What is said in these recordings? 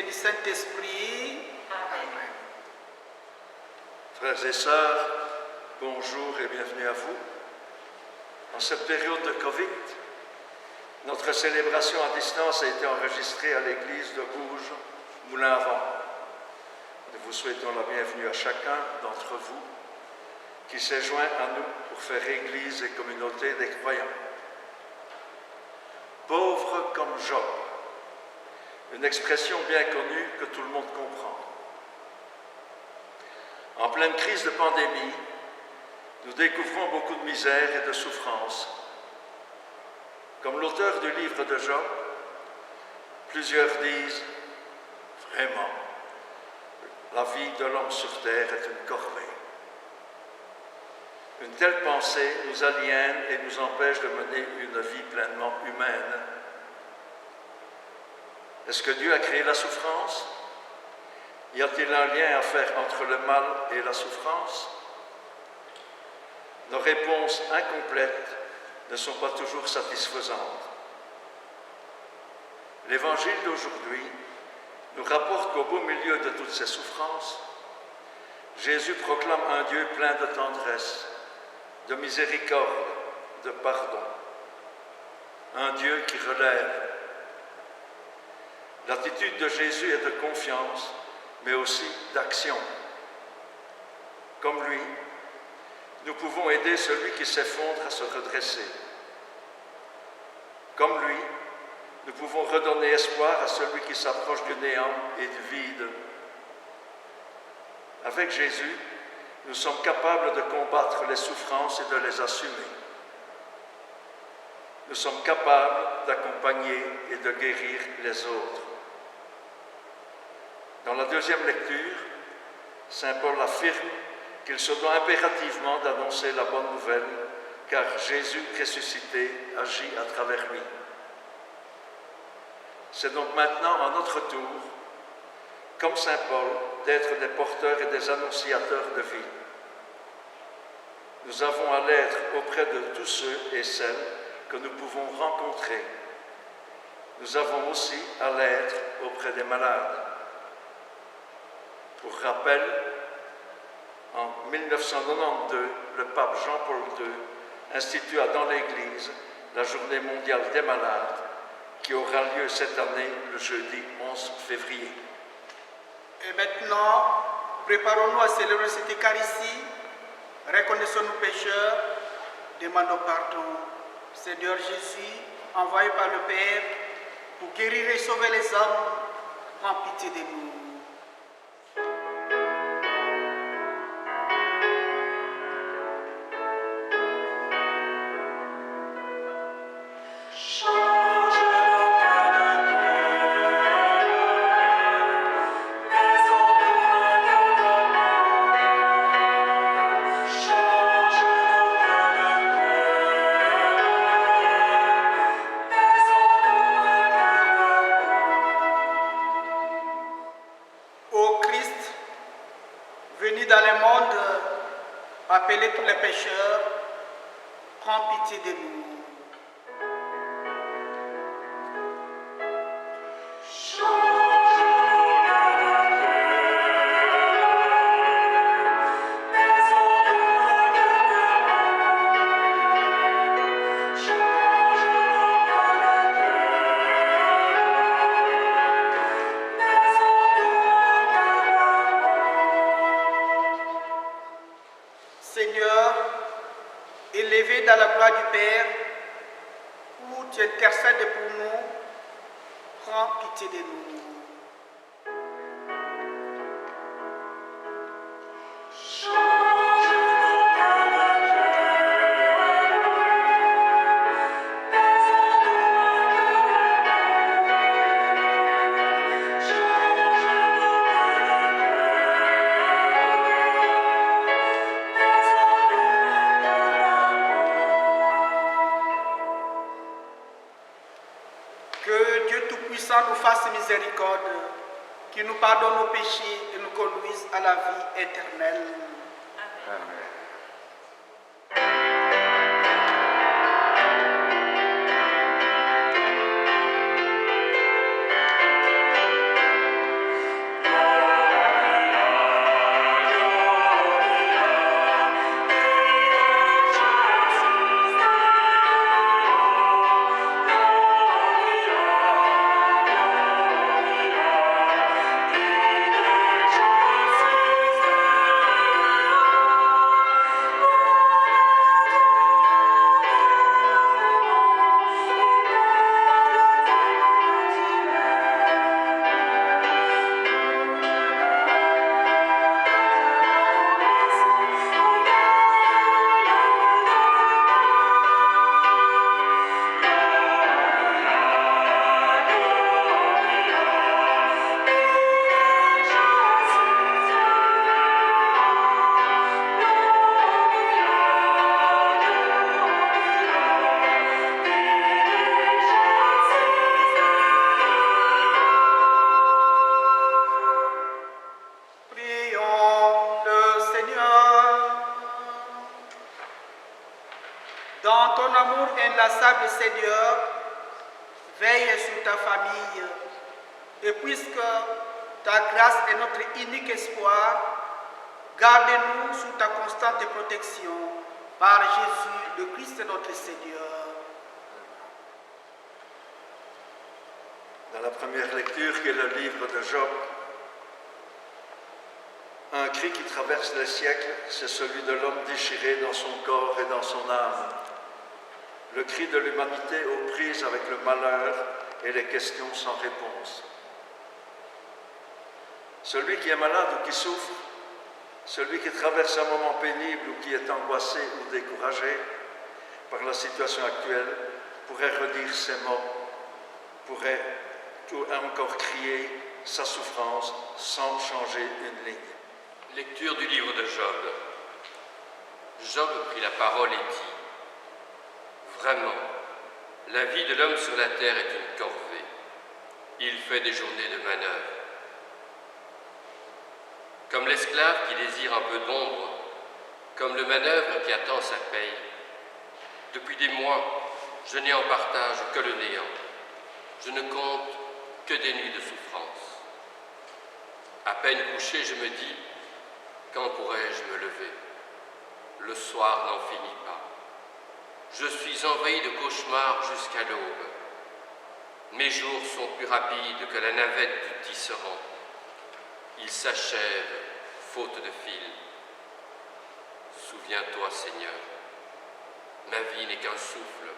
du Saint-Esprit. Amen. Frères et sœurs, bonjour et bienvenue à vous. En cette période de Covid, notre célébration à distance a été enregistrée à l'église de Bourges, Moulin-à-Vent. Nous vous souhaitons la bienvenue à chacun d'entre vous qui s'est joint à nous pour faire église et communauté des croyants. Pauvre comme Job, une expression bien connue que tout le monde comprend. En pleine crise de pandémie, nous découvrons beaucoup de misère et de souffrance. Comme l'auteur du livre de Job, plusieurs disent « Vraiment, la vie de l'homme sur terre est une corvée ». Une telle pensée nous aliène et nous empêche de mener une vie pleinement humaine. Est-ce que Dieu a créé la souffrance? Y a-t-il un lien à faire entre le mal et la souffrance? Nos réponses incomplètes ne sont pas toujours satisfaisantes. L'Évangile d'aujourd'hui nous rapporte qu'au beau milieu de toutes ces souffrances, Jésus proclame un Dieu plein de tendresse, de miséricorde, de pardon. Un Dieu qui relève. L'attitude de Jésus est de confiance, mais aussi d'action. Comme lui, nous pouvons aider celui qui s'effondre à se redresser. Comme lui, nous pouvons redonner espoir à celui qui s'approche du néant et du vide. Avec Jésus, nous sommes capables de combattre les souffrances et de les assumer. Nous sommes capables d'accompagner et de guérir les autres. Dans la deuxième lecture, saint Paul affirme qu'il se doit impérativement d'annoncer la bonne nouvelle, car Jésus ressuscité agit à travers lui. C'est donc maintenant à notre tour, comme saint Paul, d'être des porteurs et des annonciateurs de vie. Nous avons à l'être auprès de tous ceux et celles que nous pouvons rencontrer. Nous avons aussi à l'être auprès des malades. Pour rappel, en 1992, le pape Jean-Paul II institua dans l'Église la Journée mondiale des malades qui aura lieu cette année le jeudi 11 février. Et maintenant, préparons-nous à célébrer cette Eucharistie. Reconnaissons nos pécheurs, demandons pardon. Seigneur Jésus, envoyé par le Père pour guérir et sauver les âmes, prends pitié de nous. Appelez tous les pécheurs, prends pitié de nous. Seigneur, élevé dans la gloire du Père, où tu intercèdes pour nous, prends pitié de nous. Que Dieu Tout-Puissant nous fasse miséricorde, qu'il nous pardonne nos péchés et nous conduise à la vie éternelle. Amen. inlassable Seigneur, veille sur ta famille. Et puisque ta grâce est notre unique espoir, garde-nous sous ta constante protection par Jésus, le Christ notre Seigneur. Dans la première lecture, qui est le livre de Job, un cri qui traverse les siècles, c'est celui de l'homme déchiré dans son corps et dans son âme. Le cri de l'humanité aux prises avec le malheur et les questions sans réponse. Celui qui est malade ou qui souffre, celui qui traverse un moment pénible ou qui est angoissé ou découragé par la situation actuelle, pourrait redire ses mots, pourrait encore crier sa souffrance sans changer une ligne. Lecture du livre de Job. Job prit la parole et dit : Vraiment, la vie de l'homme sur la terre est une corvée. Il fait des journées de manœuvre. Comme l'esclave qui désire un peu d'ombre, comme le manœuvre qui attend sa paye. Depuis des mois, je n'ai en partage que le néant. Je ne compte que des nuits de souffrance. À peine couché, je me dis : quand pourrais-je me lever ? Le soir n'en finit pas. Je suis envahi de cauchemars jusqu'à l'aube. Mes jours sont plus rapides que la navette du tisserand. Ils s'achèvent, faute de fil. Souviens-toi, Seigneur, ma vie n'est qu'un souffle.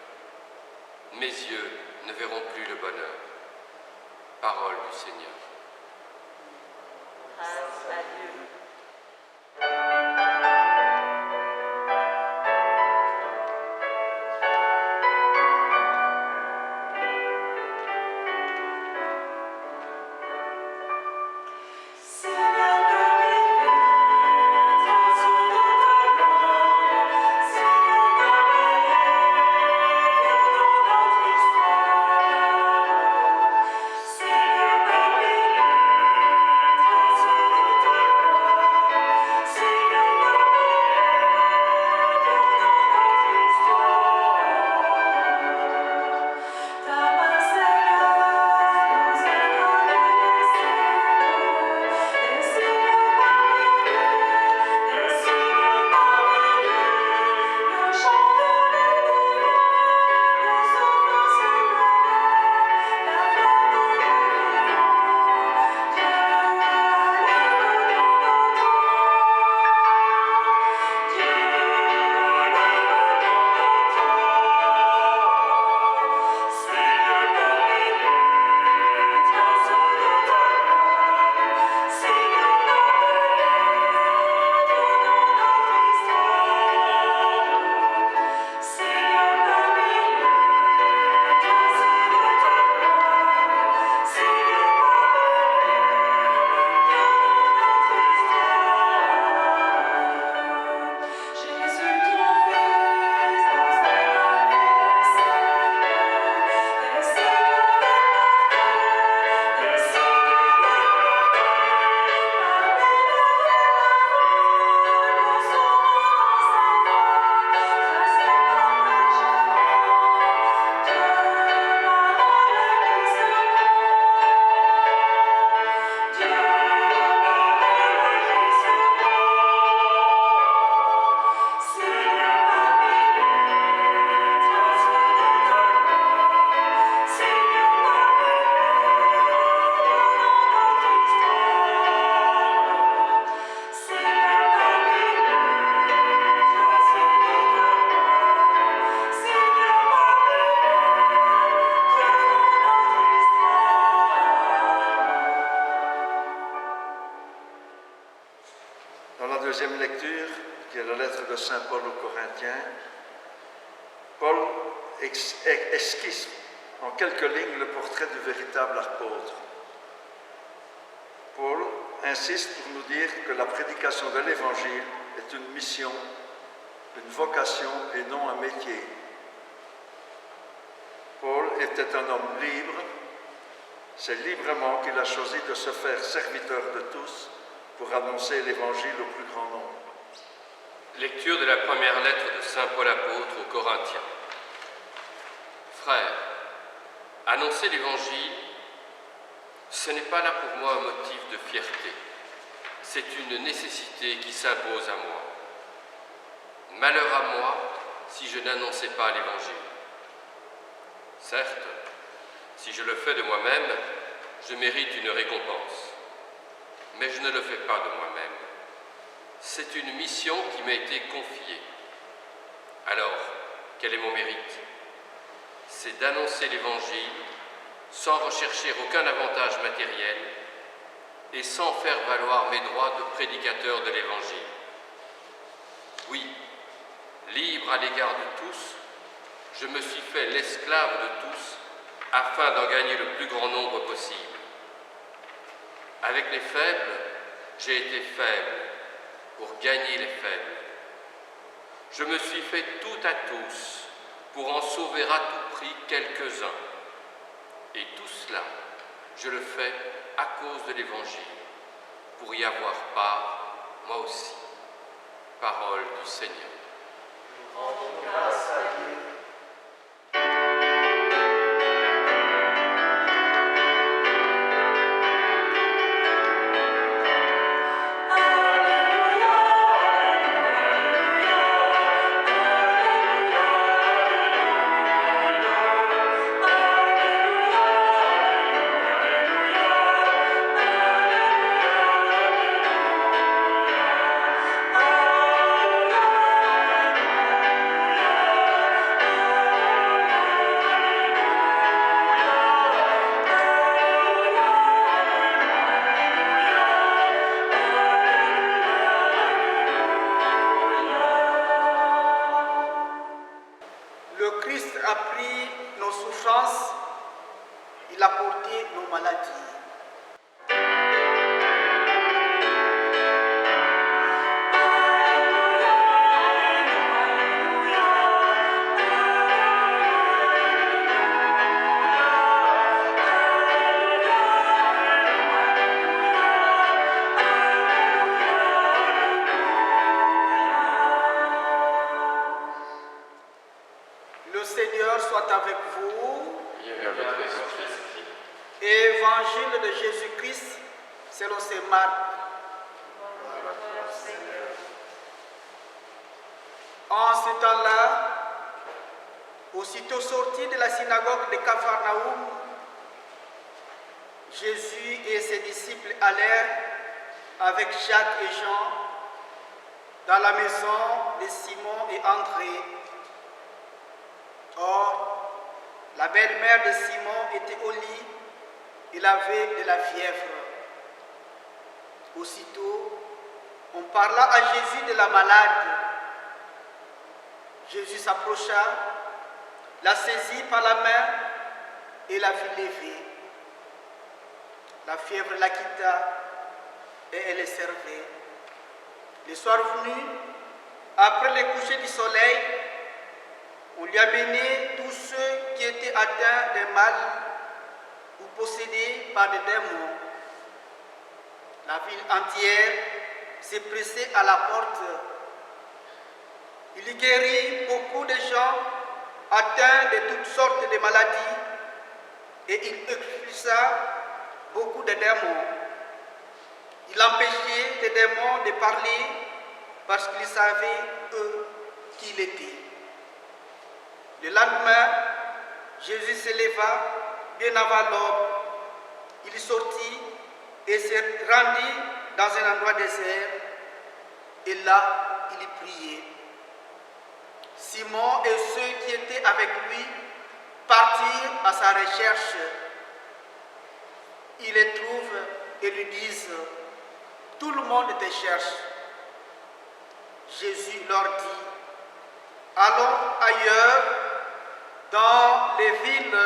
Mes yeux ne verront plus le bonheur. Parole du Seigneur. Grâce à Dieu. Deuxième lecture, qui est la lettre de Saint Paul aux Corinthiens, Paul esquisse en quelques lignes le portrait du véritable apôtre. Paul insiste pour nous dire que la prédication de l'Évangile est une mission, une vocation et non un métier. Paul était un homme libre. C'est librement qu'il a choisi de se faire serviteur de tous pour annoncer l'Évangile au plus grand nombre. Lecture de la première lettre de Saint Paul apôtre aux Corinthiens. Frères, annoncer l'Évangile, ce n'est pas là pour moi un motif de fierté. C'est une nécessité qui s'impose à moi. Malheur à moi si je n'annonçais pas l'Évangile. Certes, si je le fais de moi-même, je mérite une récompense. Mais je ne le fais pas de moi-même. C'est une mission qui m'a été confiée. Alors, quel est mon mérite? C'est d'annoncer l'Évangile sans rechercher aucun avantage matériel et sans faire valoir mes droits de prédicateur de l'Évangile. Oui, libre à l'égard de tous, je me suis fait l'esclave de tous afin d'en gagner le plus grand nombre possible. Avec les faibles, j'ai été faible pour gagner les faibles. Je me suis fait tout à tous pour en sauver à tout prix quelques-uns. Et tout cela, je le fais à cause de l'Évangile, pour y avoir part, moi aussi. Parole du Seigneur. Grâce à Dieu. Le Christ a pris nos souffrances, il a porté nos maladies. Le Seigneur soit avec vous. Et avec l'Esprit. Évangile de Jésus-Christ selon saint Marc. En ce temps-là, aussitôt sorti de la synagogue de Capharnaüm, Jésus et ses disciples allèrent avec Jacques et Jean dans la maison de Simon et André. Or, la belle-mère de Simon était au lit, il avait de la fièvre. Aussitôt, on parla à Jésus de la malade. Jésus s'approcha, la saisit par la main et la fit lever. La fièvre la quitta et elle est servée. Le soir venu, après le coucher du soleil, on lui a mené tous ceux qui étaient atteints de mal ou possédés par des démons. La ville entière s'est pressée à la porte. Il y guérit beaucoup de gens atteints de toutes sortes de maladies et il expulsa beaucoup de démons. Il empêchait les démons de parler parce qu'ils savaient, eux, qui il était. Le lendemain, Jésus se leva bien avant l'aube. Il sortit et se rendit dans un endroit désert. Et là, il y priait. Simon et ceux qui étaient avec lui partirent à sa recherche. Ils les trouvent et lui disent: tout le monde te cherche. Jésus leur dit: allons ailleurs, dans les villes,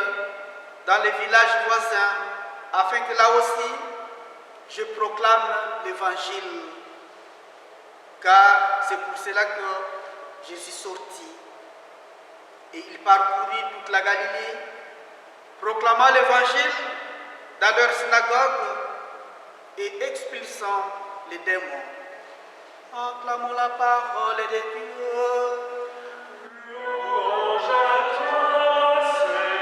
dans les villages voisins, afin que là aussi je proclame l'évangile. Car c'est pour cela que je suis sorti. Et il parcourut toute la Galilée, proclamant l'évangile dans leur synagogue et expulsant les démons. Acclamons la parole de Dieu. Louange à toi, Seigneur.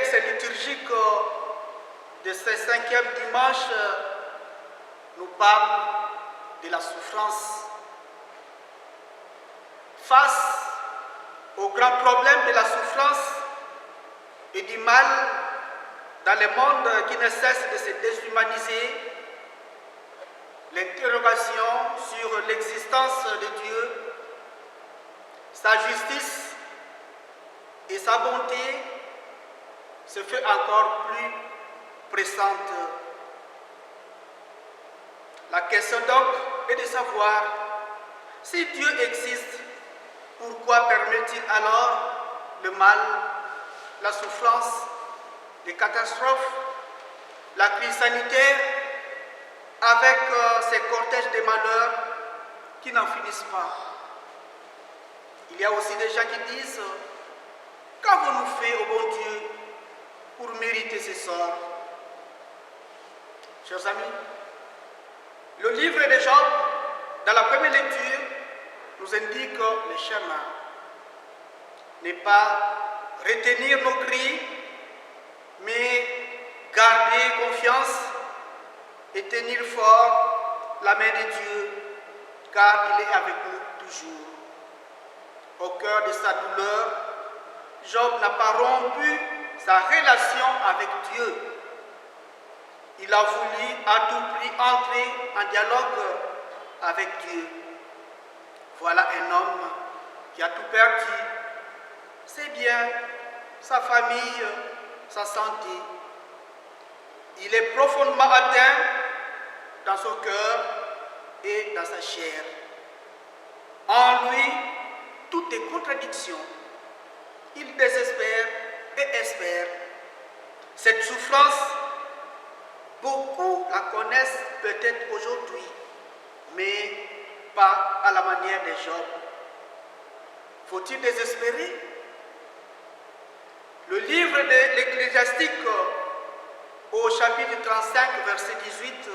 texte liturgique de ce 5e dimanche nous parle de la souffrance. Face au grand problème de la souffrance et du mal dans le monde qui ne cesse de se déshumaniser, l'interrogation sur l'existence de Dieu, sa justice et sa bonté se fait encore plus pressante. La question donc est de savoir si Dieu existe, pourquoi permet-il alors le mal, la souffrance, les catastrophes, la crise sanitaire, avec ces cortèges de malheurs qui n'en finissent pas. Il y a aussi des gens qui disent « Qu'avons-nous fait au bon Dieu pour mériter ces sorts ?» Chers amis, le livre de Job, dans la première lecture, nous indique le chemin. Ne pas retenir nos cris, mais garder confiance et tenir fort la main de Dieu, car il est avec nous toujours. Au cœur de sa douleur, Job n'a pas rompu sa relation avec Dieu. Il a voulu à tout prix entrer en dialogue avec Dieu. Voilà un homme qui a tout perdu, ses biens, sa famille, sa santé. Il est profondément atteint dans son cœur et dans sa chair. En lui, tout est contradiction. Il désespère et espère. Cette souffrance, beaucoup la connaissent peut-être aujourd'hui, mais pas à la manière de Job. Faut-il désespérer? Le livre de l'Ecclésiastique, au chapitre 35, verset 18,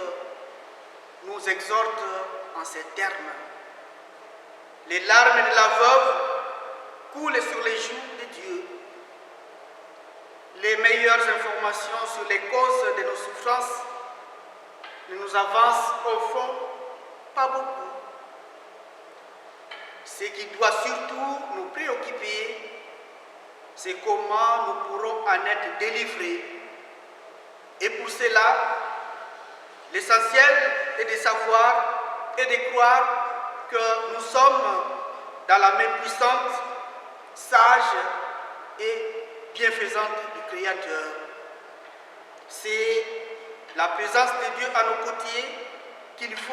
nous exhorte en ces termes. Les larmes de la veuve coulent sur les joues de Dieu. Les meilleures informations sur les causes de nos souffrances ne nous avancent au fond pas beaucoup. Ce qui doit surtout nous préoccuper, c'est comment nous pourrons en être délivrés. Et pour cela, l'essentiel est de savoir et de croire que nous sommes dans la main puissante, sage et bienfaisante du Créateur. C'est la présence de Dieu à nos côtés qu'il faut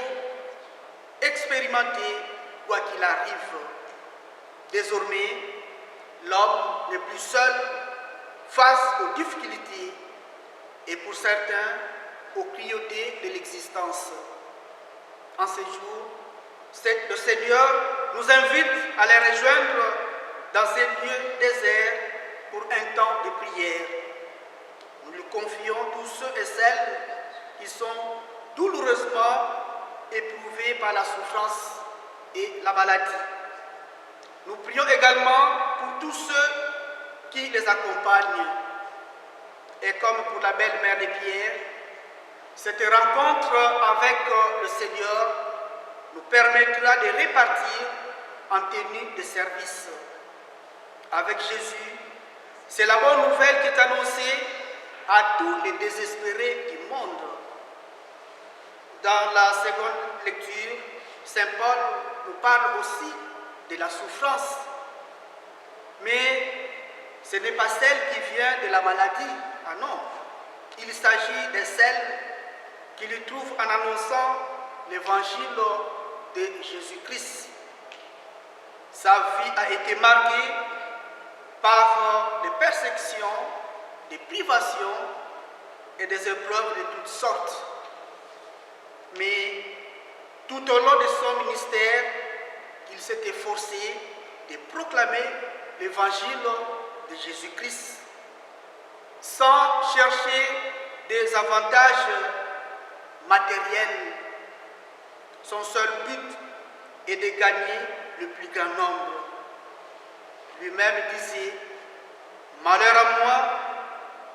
expérimenter quoi qu'il arrive. Désormais, l'homme n'est plus seul face aux difficultés et pour certains aux cruautés de l'existence. En ces jours, le Seigneur nous invite à les rejoindre dans ces lieux déserts pour un temps de prière. Nous lui confions tous ceux et celles qui sont douloureusement éprouvés par la souffrance et la maladie. Nous prions également pour tous ceux qui les accompagnent. Et comme pour la belle-mère de Pierre, cette rencontre avec le Seigneur nous permettra de répartir en tenue de service. Avec Jésus, c'est la bonne nouvelle qui est annoncée à tous les désespérés du monde. Dans la seconde lecture, Saint Paul nous parle aussi de la souffrance. Mais ce n'est pas celle qui vient de la maladie. Ah non, il s'agit de celle qui lui trouve en annonçant l'évangile de Jésus-Christ. Sa vie a été marquée par des persécutions, des privations et des épreuves de toutes sortes. Mais tout au long de son ministère, il s'est efforcé de proclamer l'évangile de Jésus-Christ sans chercher des avantages matériels. Son seul but est de gagner le plus grand nombre. Lui-même disait « Malheur à moi,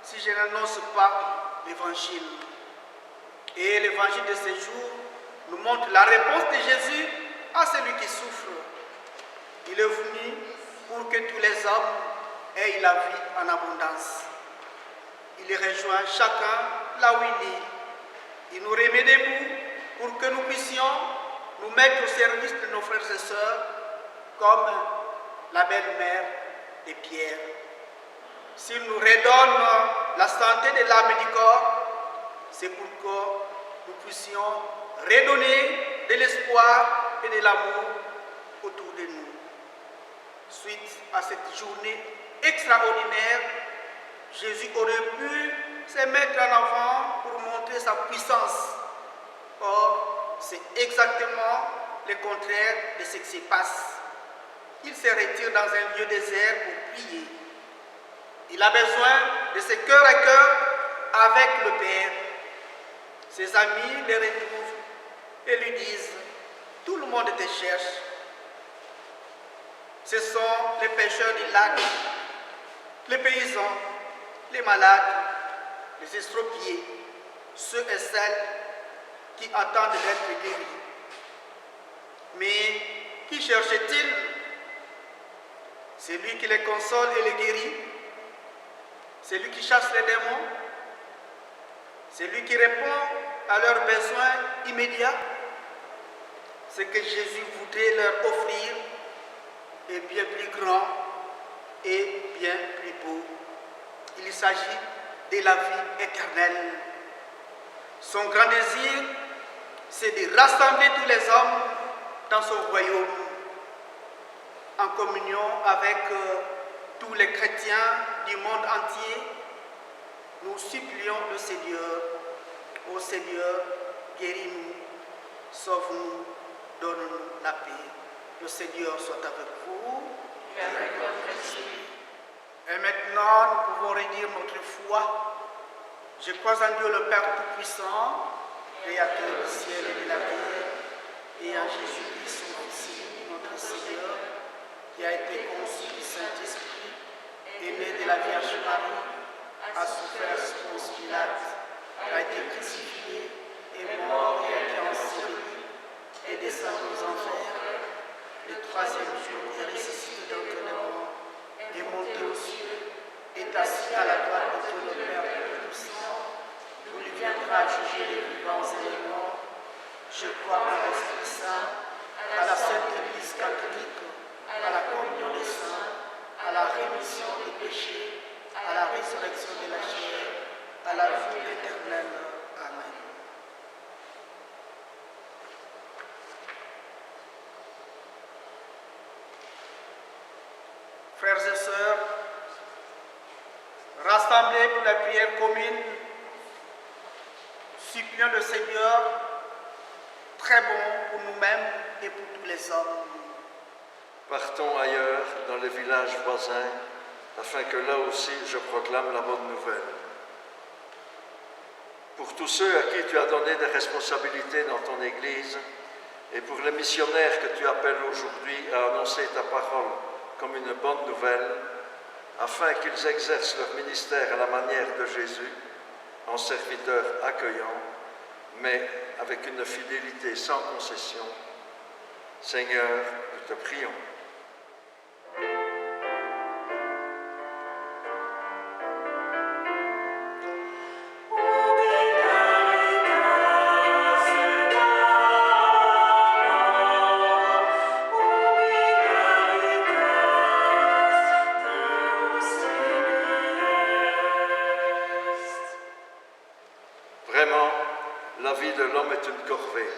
si je n'annonce pas l'évangile. Et l'évangile de ces jours nous montre la réponse de Jésus à celui qui souffre. Il est venu pour que tous les hommes aient la vie en abondance. Il rejoint chacun là où il est. Il nous remet debout pour que nous puissions nous mettre au service de nos frères et sœurs comme la belle-mère de Pierre. S'il nous redonne la santé de l'âme et du corps, c'est pour que nous puissions redonner de l'espoir et de l'amour autour de nous. Suite à cette journée extraordinaire, Jésus aurait pu se mettre en avant pour montrer sa puissance. Or, c'est exactement le contraire de ce qui se passe. Il se retire dans un lieu désert pour prier. Il a besoin de ce cœur à cœur avec le Père. Ses amis le retrouvent et lui disent « Tout le monde te cherche ». Ce sont les pêcheurs du lac, les paysans, les malades, les estropiés, ceux et celles qui attendent d'être guéris. Mais qui cherche-t-il? C'est lui qui les console et les guérit. C'est lui qui chasse les démons. C'est lui qui répond à leurs besoins immédiats. Ce que Jésus voudrait leur offrir est bien plus grand et bien plus beau. Il s'agit de la vie éternelle. Son grand désir, c'est de rassembler tous les hommes dans son royaume, en communion avec tous les chrétiens du monde entier. Nous supplions le Seigneur. Ô Seigneur, guéris-nous, sauve-nous, donne-nous la paix. Le Seigneur soit avec vous. Et maintenant, nous pouvons redire notre foi. Je crois en Dieu le Père Tout-Puissant, Créateur du ciel et de la terre, et en Jésus-Christ, son Fils, notre Seigneur, qui a été conçu du Saint-Esprit, est né de la Vierge Marie, a souffert sous Ponce Pilate, a été crucifié, est mort et a été enseveli, est descendu aux enfers. Le troisième jour, est ressuscité d'entre les morts, est monté aux cieux, est assis à la droite de Dieu le Père Tout-Puissant, d'où il viendra juger les vivants et les morts. Je crois en l'Esprit Saint, à la Sainte Église catholique, à la communion des saints, à la rémission des péchés, à la résurrection de la chair, à la vie éternelle. Amen. Frères et sœurs, rassemblés pour la prière commune, supplions le Seigneur, très bon pour nous-mêmes et pour tous les hommes. Partons ailleurs, dans les villages voisins, afin que là aussi je proclame la bonne nouvelle. Pour tous ceux à qui tu as donné des responsabilités dans ton Église, et pour les missionnaires que tu appelles aujourd'hui à annoncer ta parole comme une bonne nouvelle, afin qu'ils exercent leur ministère à la manière de Jésus, en serviteurs accueillants, mais avec une fidélité sans concession. Seigneur, nous te prions. Vraiment, la vie de l'homme est une corvée.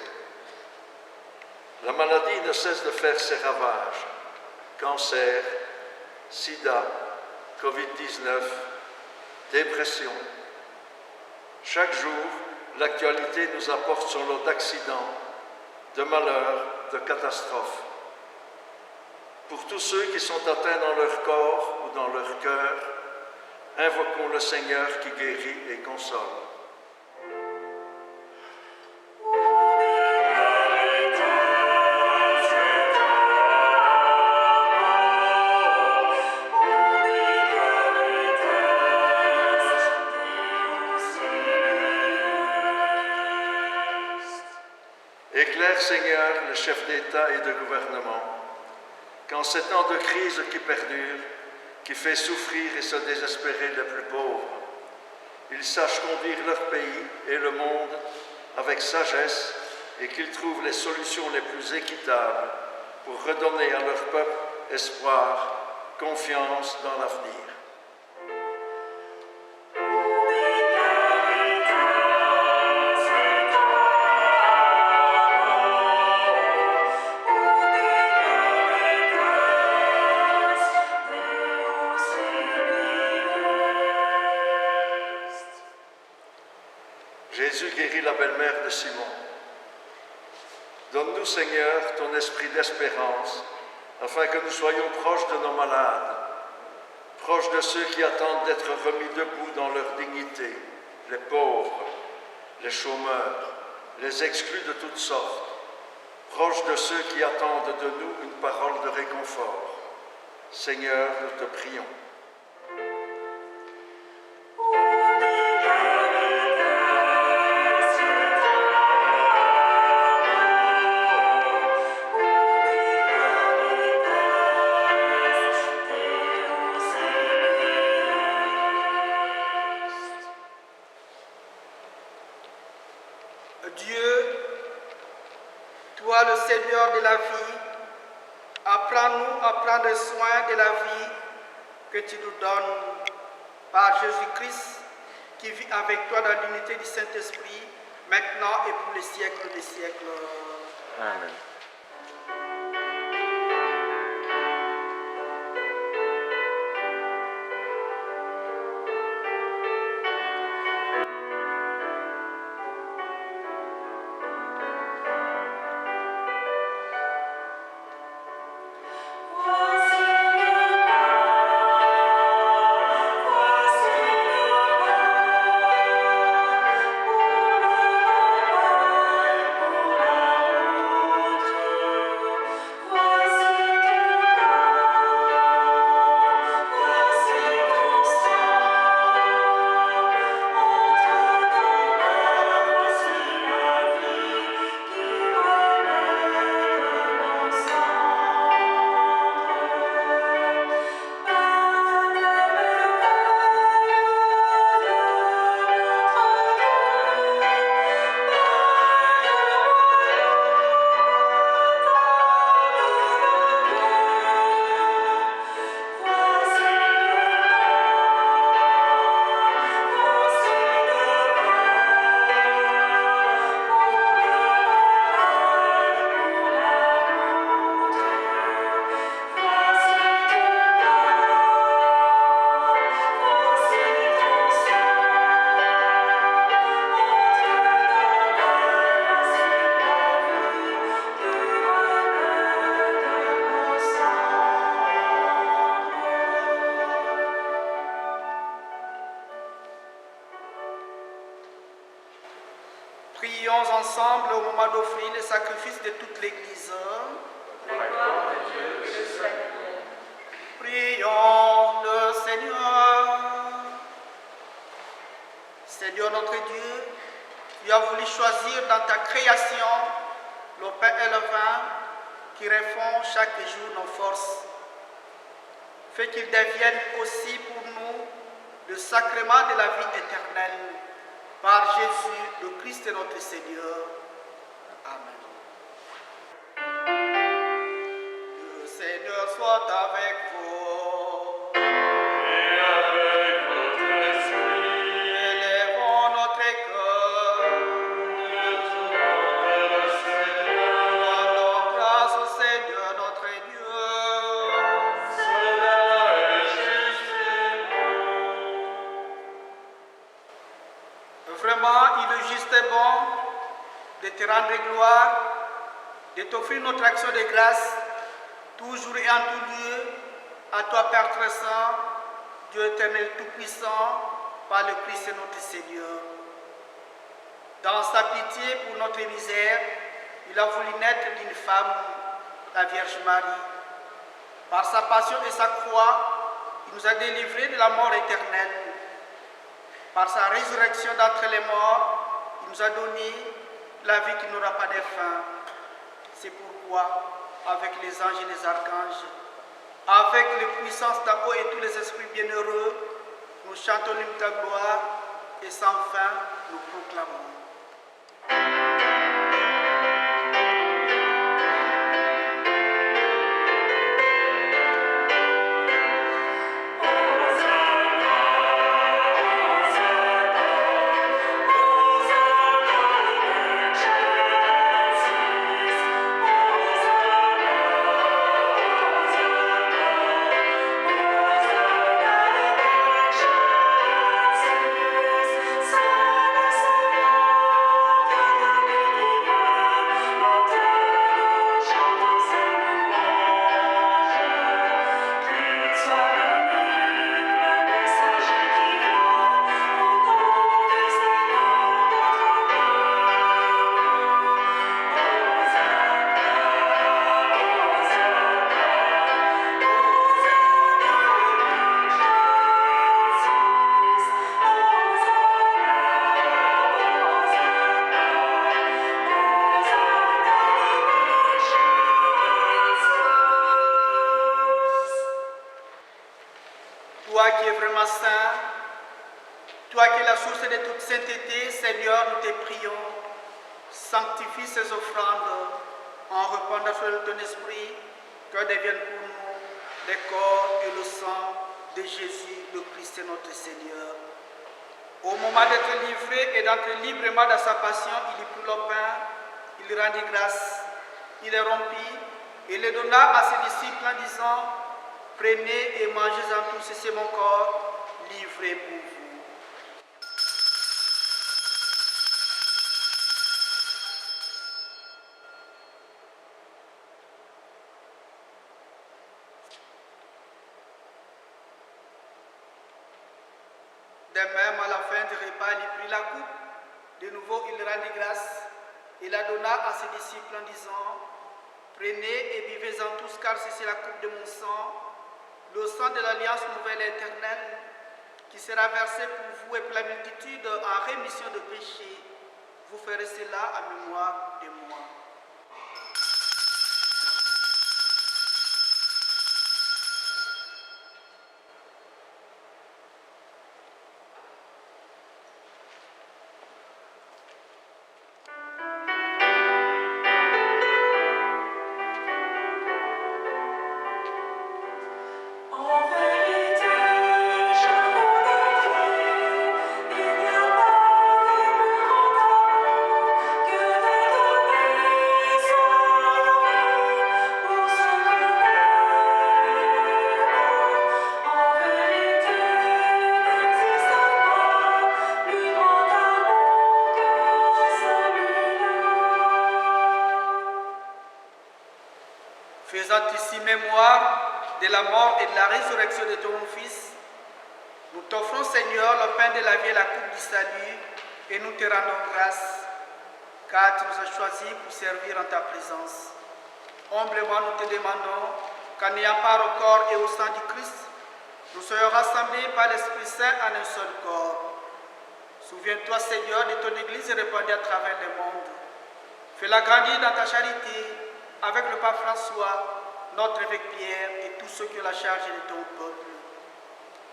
La maladie ne cesse de faire ses ravages. Cancer, sida, Covid-19, dépression. Chaque jour, l'actualité nous apporte son lot d'accidents, de malheurs, de catastrophes. Pour tous ceux qui sont atteints dans leur corps ou dans leur cœur, invoquons le Seigneur qui guérit et console. Éclaire, Seigneur, les chefs d'État et de gouvernement, qu'en ces temps de crise qui perdure, qui fait souffrir et se désespérer les plus pauvres, ils sachent conduire leur pays et le monde avec sagesse et qu'ils trouvent les solutions les plus équitables pour redonner à leur peuple espoir, confiance dans l'avenir. Jésus guérit la belle-mère de Simon. Donne-nous, Seigneur, ton esprit d'espérance, afin que nous soyons proches de nos malades, proches de ceux qui attendent d'être remis debout dans leur dignité, les pauvres, les chômeurs, les exclus de toutes sortes, proches de ceux qui attendent de nous une parole de réconfort. Seigneur, nous te prions. Dieu, toi le Seigneur de la vie, apprends-nous à prendre soin de la vie que tu nous donnes par Jésus-Christ qui vit avec toi dans l'unité du Saint-Esprit, maintenant et pour les siècles des siècles. Amen. Prions ensemble au moment d'offrir le sacrifice de toute l'Église. Prions le Seigneur. Seigneur notre Dieu, tu as voulu choisir dans ta création le pain et le vin qui refont chaque jour nos forces. Fais qu'ils deviennent aussi pour nous le sacrement de la vie éternelle. Par Jésus, le Christ notre Seigneur. Amen. Le Seigneur soit avec vous. Et avec votre esprit. Élevons notre cœur. Le Seigneur. Rendons grâce au Seigneur notre Dieu. Cela est juste et bon. Vraiment, il est juste et bon de te rendre gloire, de t'offrir notre action de grâce, toujours et en tout lieu, à toi, Père très saint, Dieu éternel tout-puissant, par le Christ notre Seigneur. Dans sa pitié pour notre misère, il a voulu naître d'une femme, la Vierge Marie. Par sa passion et sa croix, il nous a délivrés de la mort éternelle. Par sa résurrection d'entre les morts, il nous a donné la vie qui n'aura pas de fin. C'est pourquoi, avec les anges et les archanges, avec les puissances d'en haut et tous les esprits bienheureux, nous chantons l'hymne de ta gloire et sans fin nous proclamons. Toi qui es vraiment saint, toi qui es la source de toute sainteté, Seigneur, nous te prions, sanctifie ces offrandes en répandant sur ton esprit, que deviennent pour nous le corps et le sang de Jésus, le Christ notre Seigneur. Au moment d'être livré et d'entrer librement dans sa passion, il y prit le pain, il rendit grâce, il le rompit et le donna à ses disciples en disant: prenez et mangez-en tous, c'est mon corps livré pour vous. De même, à la fin du repas, il prit la coupe. De nouveau, il rendit grâce et la donna à ses disciples en disant: prenez et buvez-en tous, car c'est la coupe de mon sang, le sang de l'alliance nouvelle et éternelle, qui sera versé pour vous et pour la multitude en rémission de péchés. Vous ferez cela en mémoire de moi. Faisant ici mémoire de la mort et de la résurrection de ton Fils, nous t'offrons, Seigneur, le pain de la vie et la coupe du salut, et nous te rendons grâce, car tu nous as choisis pour servir en ta présence. Humblement, nous te demandons qu'en ayant part au corps et au sang du Christ, nous soyons rassemblés par l'Esprit Saint en un seul corps. Souviens-toi, Seigneur, de ton Église répandue à travers le monde. Fais-la grandir dans ta charité, avec le pape François, notre évêque Pierre et tous ceux qui ont la charge de ton peuple.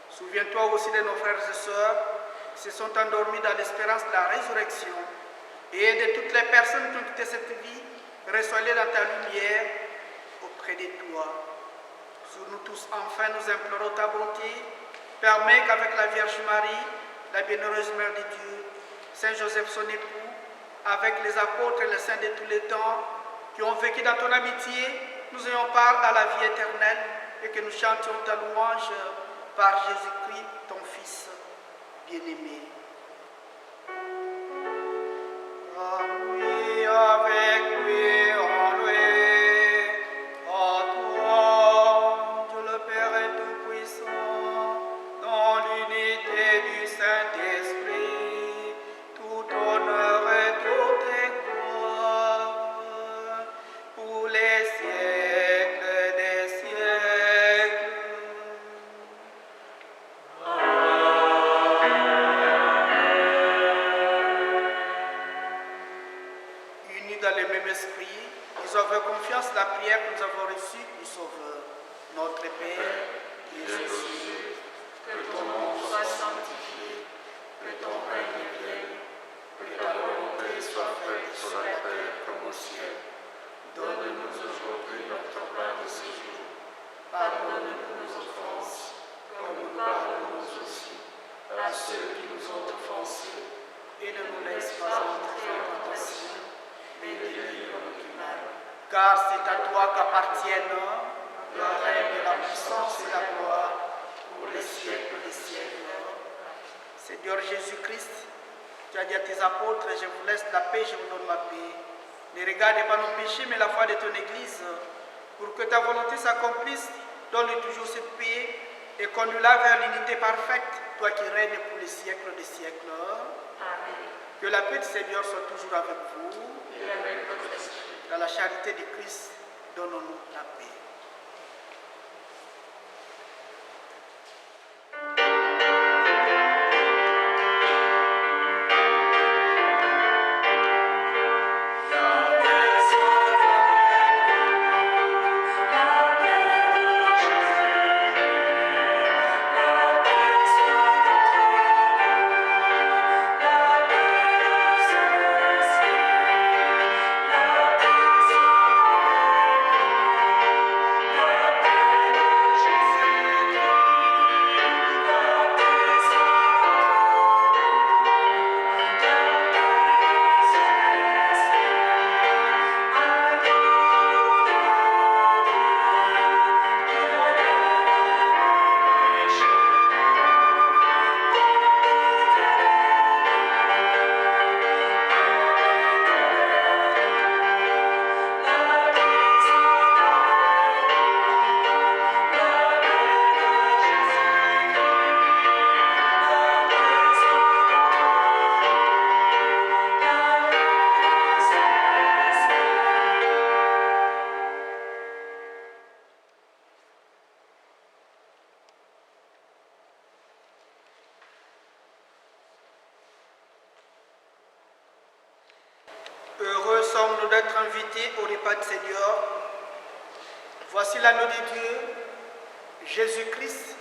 Souviens-toi aussi de nos frères et sœurs qui se sont endormis dans l'espérance de la résurrection et de toutes les personnes qui ont quitté cette vie, reçois-les dans ta lumière auprès de toi. Sur nous tous, enfin, nous implorons ta bonté. Permets qu'avec la Vierge Marie, la bienheureuse Mère de Dieu, Saint Joseph son époux, avec les apôtres et les saints de tous les temps, qui ont vécu dans ton amitié, nous ayons part à la vie éternelle et que nous chantions ta louange par Jésus-Christ, ton Fils bien-aimé. Oui, avec lui, en lui, en toi, Dieu le Père Tout-Puissant, dans l'unité du Saint-Esprit, tout honneur et toute gloire, pour les siècles des siècles. prie, ils ont fait confiance à la prière que nous avons reçue du Sauveur. Notre Père, qui es aux cieux, Que ton nom soit sanctifié, que ton règne vienne, que ta volonté soit faite sur la terre comme au ciel. Donne-nous aujourd'hui notre pain de ce jour. Pardonne-nous nos offenses, comme nous pardonnons aussi à ceux qui nous ont offensés. et ne nous laisse Laisse pas pas entrer entrer en en tentation, tentation, mais délivre-nous du mal. car c'est à toi qu'appartiennent Le règne, la puissance et la gloire pour les siècles des siècles. Seigneur Jésus-Christ, tu as dit à tes apôtres, je vous laisse la paix, je vous donne ma paix. Ne regarde pas nos péchés, mais la foi de ton Église, pour que ta volonté s'accomplisse. Donne toujours cette paix et conduis-la vers l'unité parfaite, toi qui règnes pour les siècles des siècles. Amen. Que la paix du Seigneur soit toujours avec vous. Et avec votre esprit. Dans la charité de Christ, donnons-nous la paix. Heureux sommes-nous d'être invités au repas du Seigneur. Voici l'agneau de Dieu, Jésus-Christ,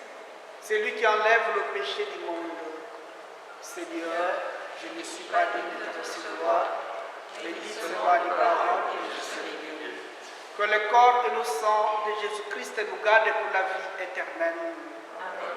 celui qui enlève le péché du monde. Seigneur, je ne suis pas digne de te recevoir, mais dis seulement les paroles et je serai guéri. Que le corps et le sang de Jésus-Christ nous gardent pour la vie éternelle. Amen.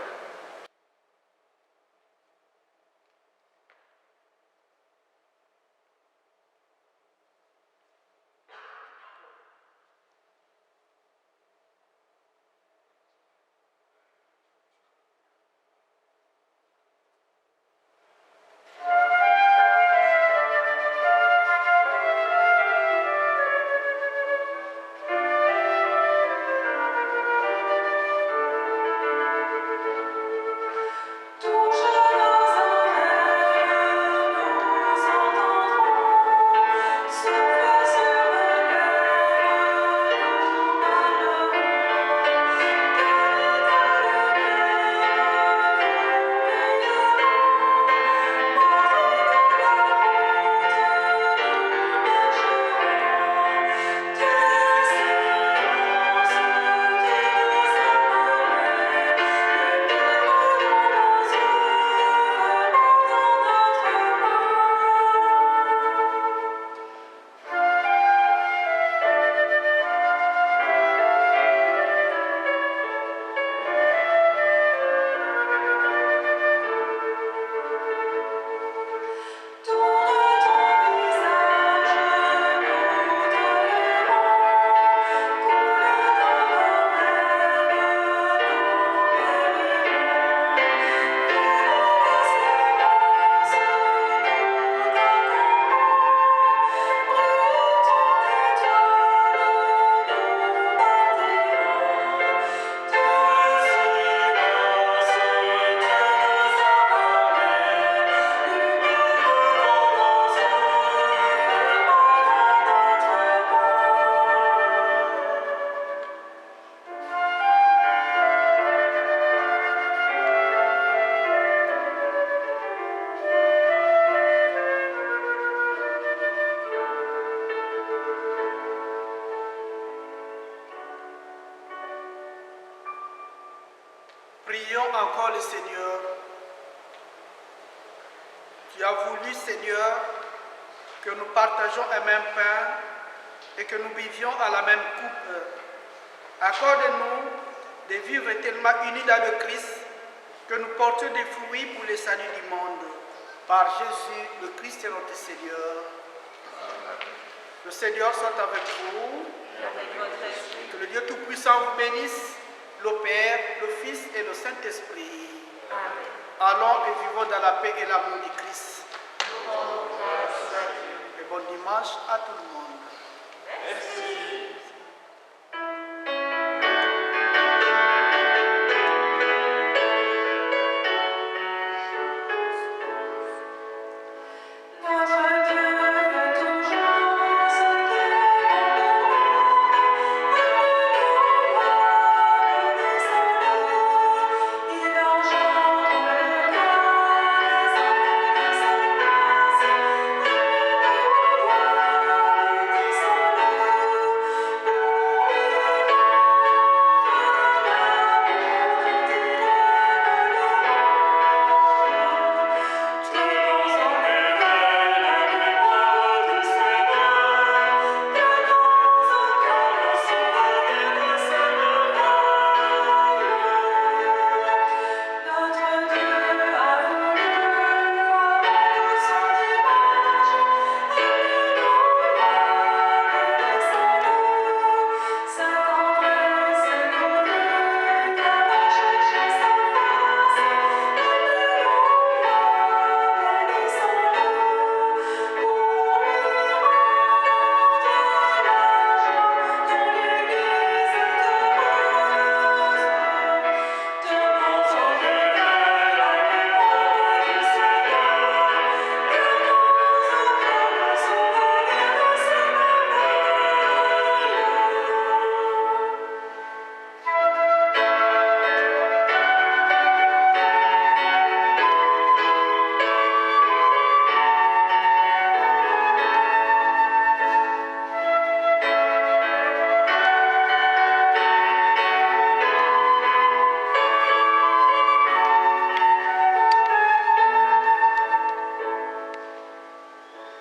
Que Prions encore le Seigneur. Tu as voulu, Seigneur, que nous partageons un même pain et que nous buvions à la même coupe. Accorde-nous de vivre tellement unis dans le Christ que nous portions des fruits pour le salut du monde. Par Jésus, le Christ est notre Seigneur. Le Seigneur soit avec vous. Que le Dieu Tout-Puissant vous bénisse, le Père, le Fils et le Saint-Esprit. Allons et vivons dans la paix et l'amour du Christ. Et bon dimanche à tout le monde. Merci.